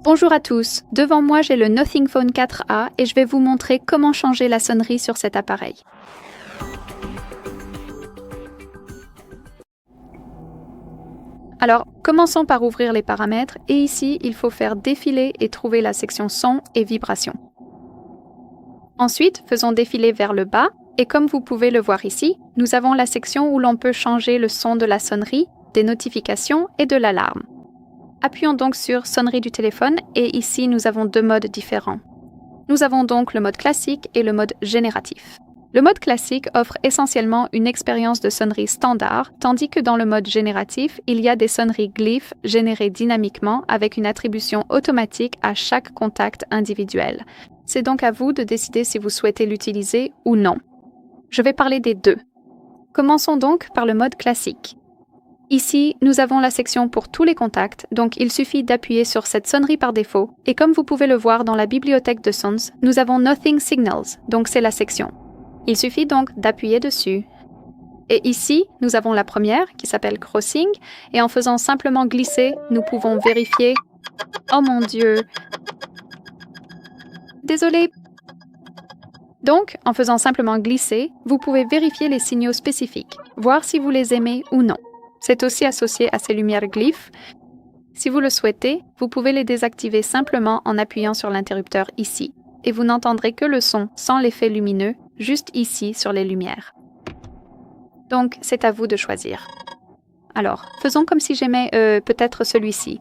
Bonjour à tous, devant moi j'ai le Nothing Phone 4a et je vais vous montrer comment changer la sonnerie sur cet appareil. Alors, commençons par ouvrir les paramètres et ici, il faut faire défiler et trouver la section son et vibration. Ensuite, faisons défiler vers le bas et comme vous pouvez le voir ici, nous avons la section où l'on peut changer le son de la sonnerie, des notifications et de l'alarme. Appuyons donc sur sonnerie du téléphone et ici nous avons deux modes différents. Nous avons donc le mode classique et le mode génératif. Le mode classique offre essentiellement une expérience de sonnerie standard, tandis que dans le mode génératif, il y a des sonneries glyphes générées dynamiquement avec une attribution automatique à chaque contact individuel. C'est donc à vous de décider si vous souhaitez l'utiliser ou non. Je vais parler des deux. Commençons donc par le mode classique. Ici, nous avons la section pour tous les contacts, donc il suffit d'appuyer sur cette sonnerie par défaut, et comme vous pouvez le voir dans la bibliothèque de Sounds, nous avons Nothing Signals, donc c'est la section. Il suffit donc d'appuyer dessus. Et ici, nous avons la première, qui s'appelle Crossing, et en faisant simplement glisser, nous pouvons vérifier... Oh mon Dieu! Désolé! Donc, en faisant simplement glisser, vous pouvez vérifier les signaux spécifiques, voir si vous les aimez ou non. C'est aussi associé à ces lumières glyphes. Si vous le souhaitez, vous pouvez les désactiver simplement en appuyant sur l'interrupteur ici, et vous n'entendrez que le son sans l'effet lumineux, juste ici sur les lumières. Donc, c'est à vous de choisir. Alors, faisons comme si j'aimais peut-être celui-ci.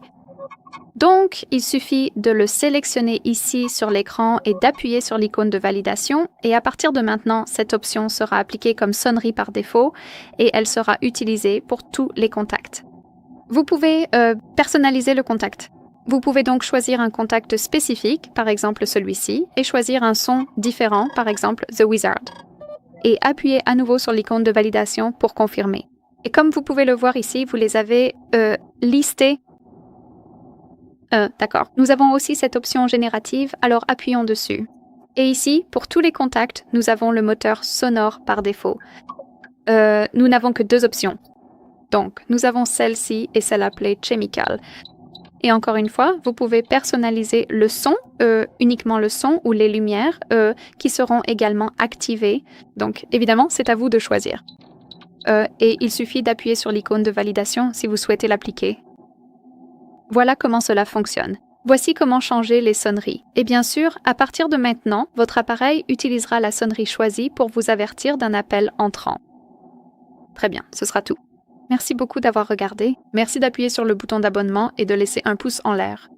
Donc, il suffit de le sélectionner ici sur l'écran et d'appuyer sur l'icône de validation. Et à partir de maintenant, cette option sera appliquée comme sonnerie par défaut et elle sera utilisée pour tous les contacts. Vous pouvez personnaliser le contact. Vous pouvez donc choisir un contact spécifique, par exemple celui-ci, et choisir un son différent, par exemple The Wizard. Et appuyer à nouveau sur l'icône de validation pour confirmer. Et comme vous pouvez le voir ici, vous les avez listés. D'accord. Nous avons aussi cette option générative, alors appuyons dessus. Et ici, pour tous les contacts, nous avons le moteur sonore par défaut. Nous n'avons que deux options. Donc, nous avons celle-ci et celle appelée Chemical. Et encore une fois, vous pouvez personnaliser le son, uniquement le son ou les lumières qui seront également activées. Donc, évidemment, c'est à vous de choisir. Et il suffit d'appuyer sur l'icône de validation si vous souhaitez l'appliquer. Voilà comment cela fonctionne. Voici comment changer les sonneries. Et bien sûr, à partir de maintenant, votre appareil utilisera la sonnerie choisie pour vous avertir d'un appel entrant. Très bien, ce sera tout. Merci beaucoup d'avoir regardé. Merci d'appuyer sur le bouton d'abonnement et de laisser un pouce en l'air.